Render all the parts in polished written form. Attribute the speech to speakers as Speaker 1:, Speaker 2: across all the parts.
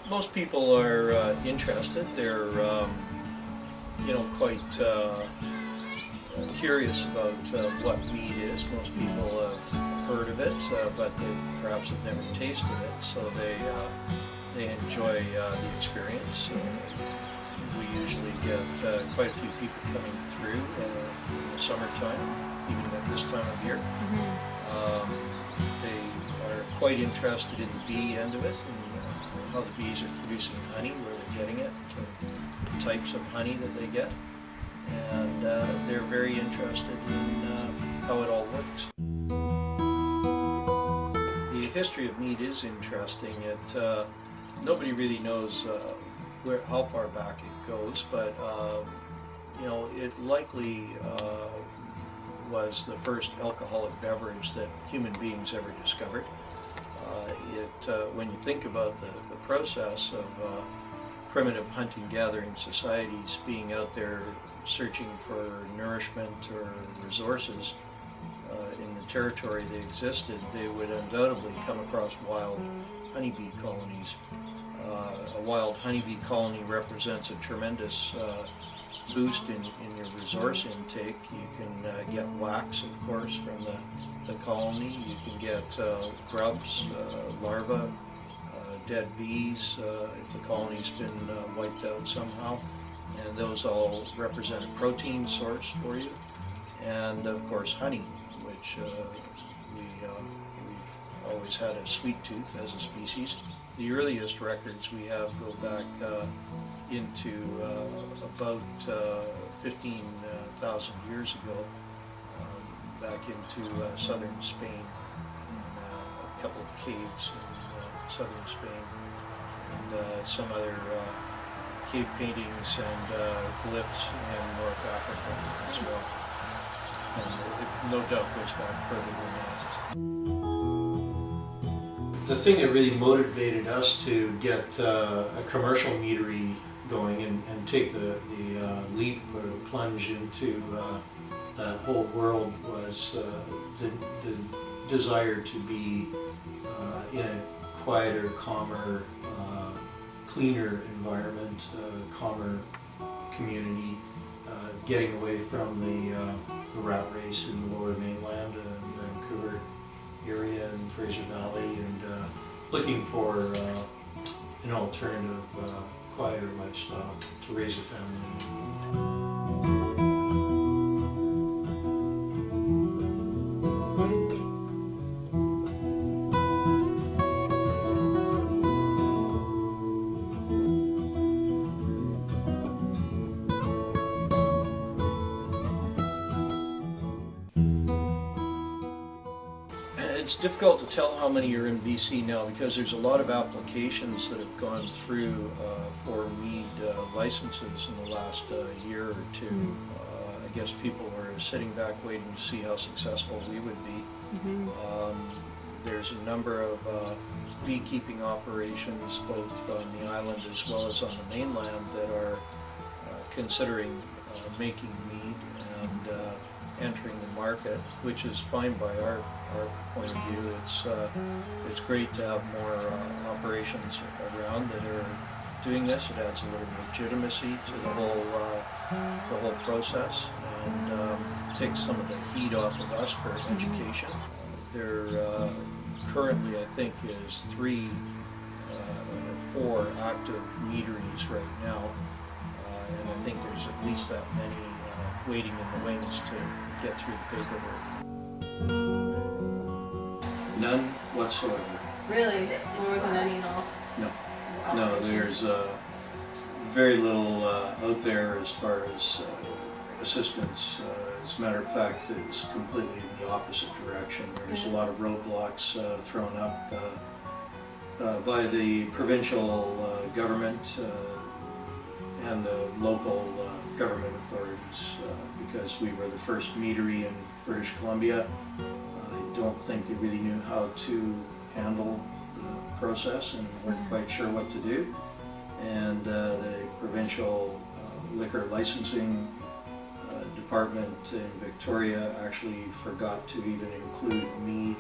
Speaker 1: Most people are interested. They're quite curious about what mead is. Most people have heard of it, but they perhaps have never tasted it, so they enjoy the experience. We usually get quite a few people coming through in the summertime, even at this time of year. They are quite interested in the bee end of it, and how the bees are producing honey, where they're getting it, the types of honey that they get, and they're very interested in how it all works. The history of mead is interesting. Nobody really knows how far back it goes, but it likely was the first alcoholic beverage that human beings ever discovered. When you think about the process of primitive hunting-gathering societies being out there searching for nourishment or resources in the territory they existed, they would undoubtedly come across wild honeybee colonies. A wild honeybee colony represents a tremendous boost in your resource intake. You can get wax, of course, from the colony. You can get grubs, larvae, dead bees if the colony's been wiped out somehow, and those all represent a protein source for you. And of course honey, which we've always had a sweet tooth as a species. The earliest records we have go back into about 15,000 years ago, back into southern Spain, in a couple of caves in southern Spain, and some other cave paintings and glyphs in North Africa as well. And it no doubt goes back further than that. The thing that really motivated us to get a commercial meadery going and take the leap or plunge into that whole world was the desire to be in a quieter, calmer, cleaner environment, calmer community, getting away from the rat race in the lower mainland and Vancouver area and Fraser Valley, and looking for an alternative, quieter lifestyle to raise a family. It's difficult to tell how many are in BC now because there's a lot of applications that have gone through for mead licenses in the last year or two. I guess people were sitting back waiting to see how successful we would be. There's a number of beekeeping operations both on the island as well as on the mainland that are considering making mead and entering the market, which is fine by our point of view. It's great to have more operations around that are doing this. It adds a little legitimacy to the whole process, and takes some of the heat off of us for education. There currently, I think, is 3 or 4 active meaderies right now, and I think there's at least that many waiting in the wings to get through the paperwork. None whatsoever.
Speaker 2: Really? There wasn't any at all?
Speaker 1: No, there's very little out there as far as assistance. As a matter of fact, it's completely in the opposite direction. There's a lot of roadblocks thrown up by the provincial government and the local government authorities, because we were the first meadery in British Columbia. I don't think they really knew how to handle the process and weren't quite sure what to do. And the provincial liquor licensing department in Victoria actually forgot to even include mead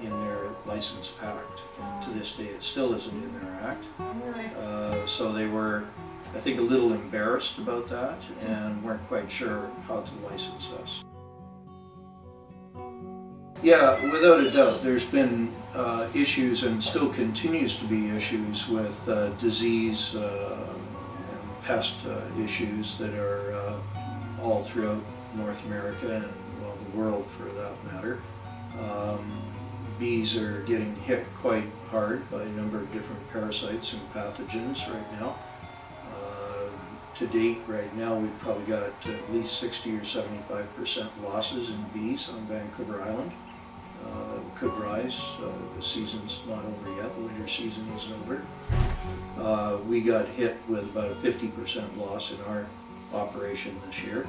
Speaker 1: in their license act. To this day, it still isn't in their act. So they were, I think, a little embarrassed about that and weren't quite sure how to license us. Yeah, without a doubt, there's been issues and still continues to be issues with disease and pest issues that are all throughout North America and, well, the world for that matter. Bees are getting hit quite hard by a number of different parasites and pathogens right now. To date, right now, we've probably got at least 60 or 75% losses in bees on Vancouver Island. Could rise. The season's not over yet. The winter season isn't over. We got hit with about a 50% loss in our operation this year.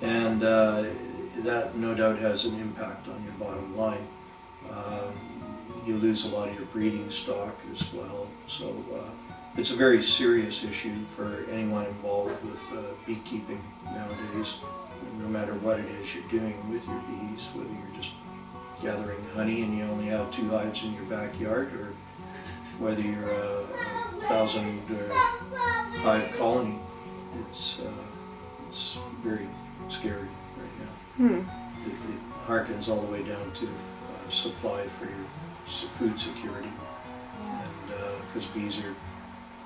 Speaker 1: And that no doubt has an impact on your bottom line. You lose a lot of your breeding stock as well. So it's a very serious issue for anyone involved with beekeeping nowadays. No matter what it is you're doing with your bees, whether you're just gathering honey and you only have 2 hives in your backyard, or whether you're a 1,000 hive colony, it's very scary right now. It harkens all the way down to supply for your food security, and because bees are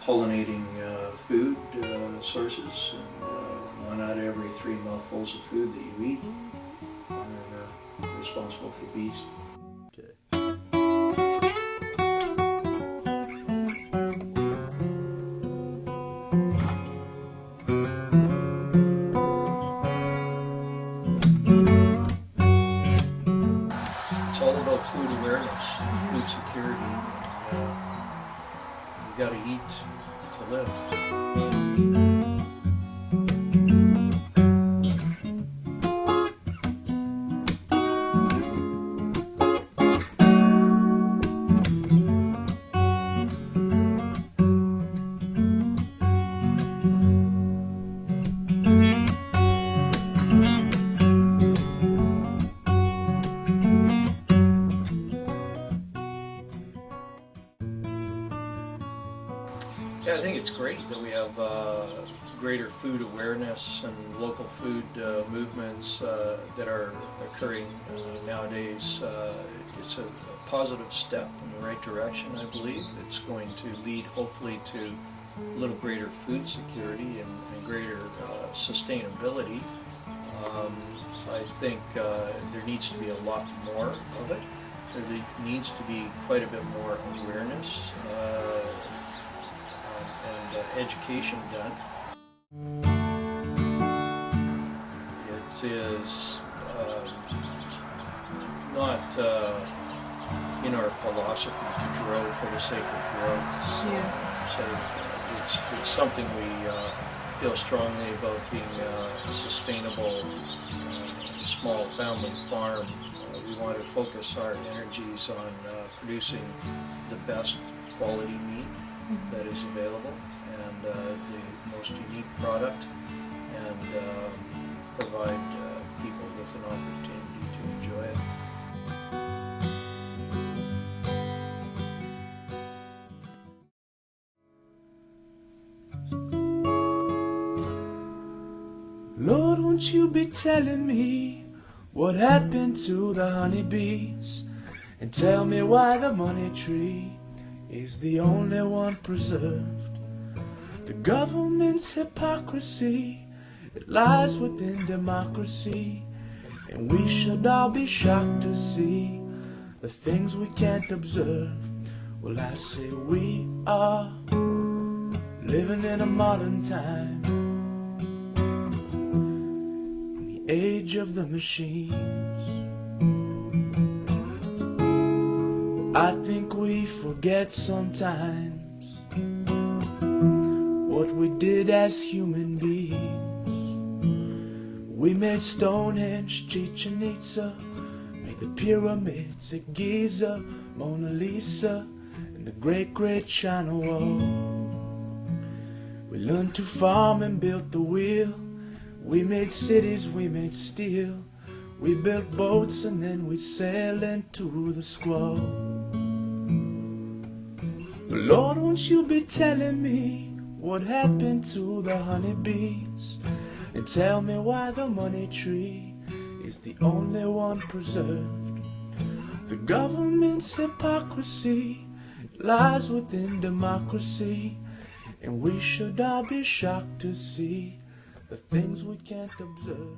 Speaker 1: pollinating food sources, and 1 out of every 3 mouthfuls of food that you eat are responsible for bees. It's all about food awareness, food security. You got to eat to live. Yeah, I think it's great that we have greater food awareness and local food movements that are occurring nowadays. It's a positive step in the right direction, I believe. It's going to lead hopefully to a little greater food security and greater sustainability. I think there needs to be a lot more of it. There needs to be quite a bit more awareness and education done. It is not in our philosophy to grow for the sake of growth. So it's something we feel strongly about, being a sustainable small family farm. We want to focus our energies on producing the best quality meat that is available, and the most unique product, and provide people with an opportunity to enjoy it.
Speaker 3: Lord, won't you be telling me what happened to the honeybees, and tell me why the money tree is the only one preserved. The government's hypocrisy, it lies within democracy, and we should all be shocked to see the things we can't observe. Well, I say we are living in a modern time, in the age of the machines. I think we forget sometimes what we did as human beings. We made Stonehenge, Chichen Itza, made the pyramids at Giza, Mona Lisa, and the Great Great China Wall. We learned to farm and built the wheel. We made cities, we made steel. We built boats and then we sailed into the squall. But Lord, won't you be telling me what happened to the honeybees? And tell me why the money tree is the only one preserved. The government's hypocrisy lies within democracy, and we should all be shocked to see the things we can't observe.